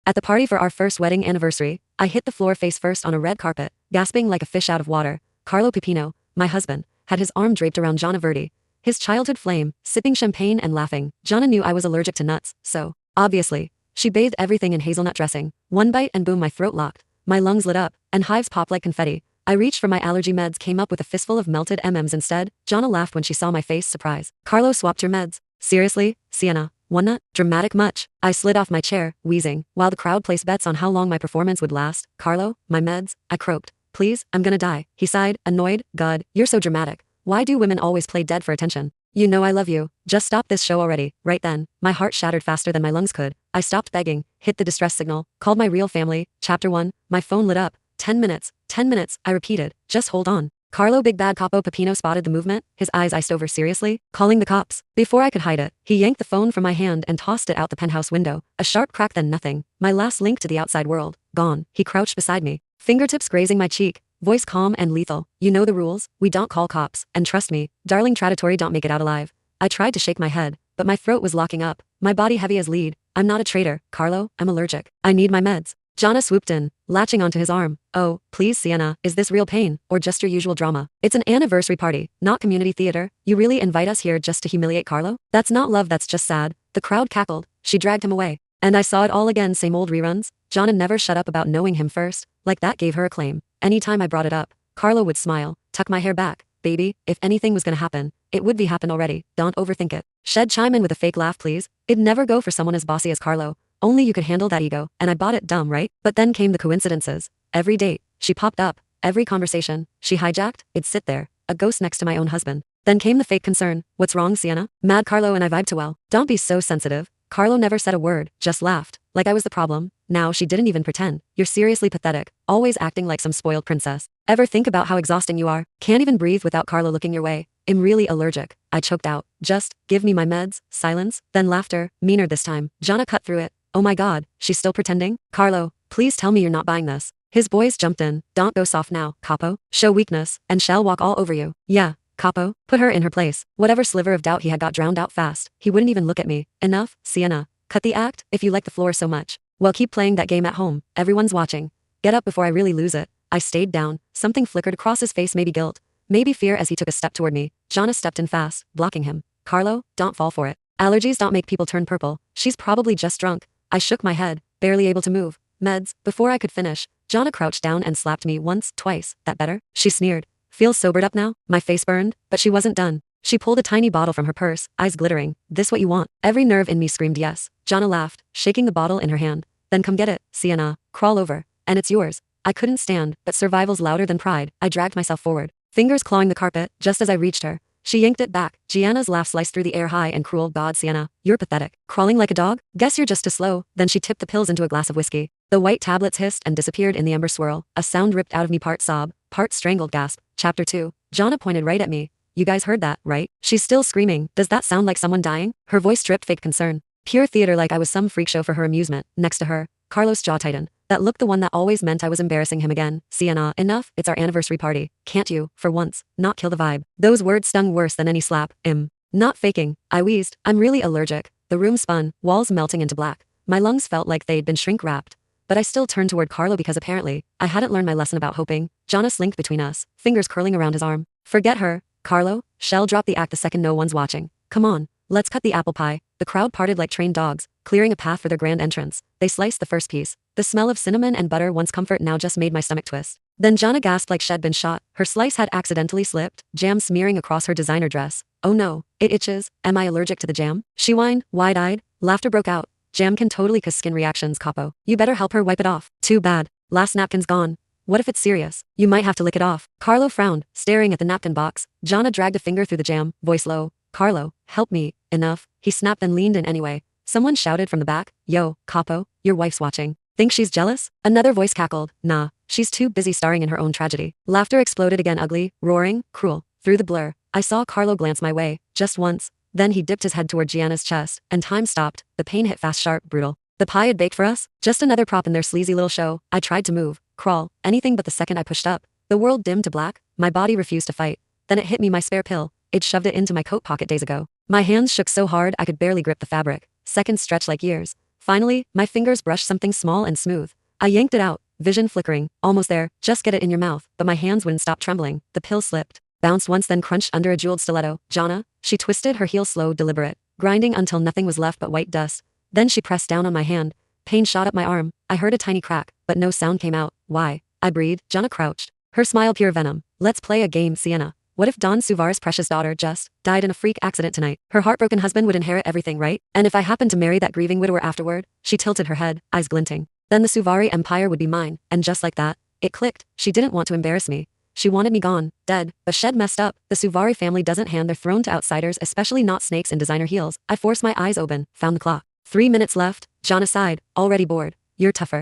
At the party for our first wedding anniversary, I hit the floor face first on a red carpet, gasping like a fish out of water. Carlo Pipino, my husband, had his arm draped around Gianna Verdi, his childhood flame, sipping champagne and laughing. Gianna knew I was allergic to nuts, so, obviously, she bathed everything in hazelnut dressing. One bite and boom, my throat locked. My lungs lit up, and hives popped like confetti. I reached for my allergy meds, came up with a fistful of melted M&Ms instead. Gianna laughed when she saw my face, surprise. Carlo swapped your meds. Seriously, Sienna? One nut? Dramatic much? I slid off my chair, wheezing, while the crowd placed bets on how long my performance would last. Carlo, my meds? I croaked. Please, I'm gonna die. He sighed, annoyed. God, you're so dramatic. Why do women always play dead for attention? You know I love you. Just stop this show already. Right then, my heart shattered faster than my lungs could. I stopped begging, hit the distress signal, called my real family. Chapter 1, my phone lit up. 10 minutes, 10 minutes, I repeated. Just hold on. Carlo Big Bad Capo Pepino spotted the movement, his eyes iced over seriously, calling the cops. Before I could hide it, he yanked the phone from my hand and tossed it out the penthouse window. A sharp crack, then nothing. My last link to the outside world. Gone. He crouched beside me, fingertips grazing my cheek, voice calm and lethal. You know the rules, we don't call cops, and trust me, darling Traditori don't make it out alive. I tried to shake my head, but my throat was locking up, my body heavy as lead. I'm not a traitor, Carlo, I'm allergic. I need my meds. Gianna swooped in, latching onto his arm. Oh, please Sienna, is this real pain, or just your usual drama? It's an anniversary party, not community theater. You really invite us here just to humiliate Carlo? That's not love, that's just sad. The crowd cackled. She dragged him away. And I saw it all again, same old reruns. Gianna never shut up about knowing him first, like that gave her a claim. Anytime I brought it up, Carlo would smile, tuck my hair back. Baby, if anything was gonna happen, it would be happen already, don't overthink it. Shed chime in with a fake laugh please. It'd never go for someone as bossy as Carlo. Only you could handle that ego, and I bought it, dumb, right? But then came the coincidences. Every date, she popped up. Every conversation, she hijacked, it'd sit there, a ghost next to my own husband. Then came the fake concern. What's wrong, Sienna? Mad Carlo and I vibed too well. Don't be so sensitive. Carlo never said a word, just laughed, like I was the problem. Now she didn't even pretend. You're seriously pathetic, always acting like some spoiled princess. Ever think about how exhausting you are? Can't even breathe without Carlo looking your way. I'm really allergic. I choked out. Just, give me my meds. Silence, then laughter, meaner this time. Gianna cut through it. Oh my god, she's still pretending? Carlo, please tell me you're not buying this. His boys jumped in. Don't go soft now, Capo. Show weakness, and she'll walk all over you. Yeah, Capo, put her in her place. Whatever sliver of doubt he had got drowned out fast. He wouldn't even look at me. Enough, Sienna. Cut the act, if you like the floor so much. Well, keep playing that game at home. Everyone's watching. Get up before I really lose it. I stayed down. Something flickered across his face, maybe guilt, maybe fear as he took a step toward me. Gianna stepped in fast, blocking him. Carlo, don't fall for it. Allergies don't make people turn purple. She's probably just drunk. I shook my head, barely able to move. Meds. Before I could finish, Gianna crouched down and slapped me once, twice. That better? She sneered. Feel sobered up now? My face burned, but she wasn't done. She pulled a tiny bottle from her purse, eyes glittering. This what you want? Every nerve in me screamed yes. Gianna laughed, shaking the bottle in her hand. Then come get it, Sienna. Crawl over. And it's yours. I couldn't stand, but survival's louder than pride. I dragged myself forward, fingers clawing the carpet, just as I reached her. She yanked it back. Gianna's laugh sliced through the air, high and cruel. God, Sienna, you're pathetic. Crawling like a dog? Guess you're just too slow. Then she tipped the pills into a glass of whiskey. The white tablets hissed and disappeared in the ember swirl. A sound ripped out of me, part sob, part strangled gasp. Chapter 2. Gianna pointed right at me. You guys heard that, right? She's still screaming. Does that sound like someone dying? Her voice dripped fake concern. Pure theater, like I was some freak show for her amusement. Next to her, Carlos' jaw tightened. That look, the one that always meant I was embarrassing him again. Sienna, enough, it's our anniversary party. Can't you, for once, not kill the vibe? Those words stung worse than any slap. Not faking. I wheezed. I'm really allergic. The room spun, walls melting into black. My lungs felt like they'd been shrink-wrapped. But I still turned toward Carlo because apparently, I hadn't learned my lesson about hoping. Gianna slinked between us, fingers curling around his arm. Forget her, Carlo. Shell drop the act the second no one's watching. Come on, let's cut the apple pie. The crowd parted like trained dogs, clearing a path for their grand entrance. They sliced the first piece. The smell of cinnamon and butter, once comfort, now just made my stomach twist. Then Gianna gasped like she'd been shot. Her slice had accidentally slipped, jam smearing across her designer dress. Oh no, it itches. Am I allergic to the jam? She whined, wide-eyed. Laughter broke out. Jam can totally cause skin reactions, Capo. You better help her wipe it off. Too bad. Last napkin's gone. What if it's serious? You might have to lick it off. Carlo frowned, staring at the napkin box. Gianna dragged a finger through the jam, voice low. Carlo, help me. Enough. He snapped and leaned in anyway. Someone shouted from the back. Yo, Capo, your wife's watching. Think she's jealous? Another voice cackled. Nah, she's too busy starring in her own tragedy. Laughter exploded again, ugly, roaring, cruel. Through the blur, I saw Carlo glance my way, just once. Then he dipped his head toward Gianna's chest, and time stopped. The pain hit fast, sharp, brutal. The pie had baked for us? Just another prop in their sleazy little show. I tried to move, crawl, anything, but the second I pushed up, the world dimmed to black. My body refused to fight. Then it hit me, my spare pill. It shoved it into my coat pocket days ago. My hands shook so hard I could barely grip the fabric. Seconds stretched like years. Finally, my fingers brushed something small and smooth. I yanked it out, vision flickering. Almost there, just get it in your mouth. But my hands wouldn't stop trembling. The pill slipped, bounced once, then crunched under a jeweled stiletto. Jana? She twisted her heel, slow, deliberate, grinding until nothing was left but white dust. Then she pressed down on my hand. Pain shot up my arm. I heard a tiny crack, but no sound came out. Why? I breathed. Jana crouched, her smile pure venom. Let's play a game, Sienna. What if Don Suvar's precious daughter just died in a freak accident tonight? Her heartbroken husband would inherit everything, right? And if I happened to marry that grieving widower afterward? She tilted her head, eyes glinting. Then the Suvari empire would be mine, and just like that, it clicked. She didn't want to embarrass me. She wanted me gone, dead. But Shed messed up. The Suvari family doesn't hand their throne to outsiders, especially not snakes in designer heels. I forced my eyes open, found the clock. 3 minutes left. Jana sighed, already bored. You're tougher.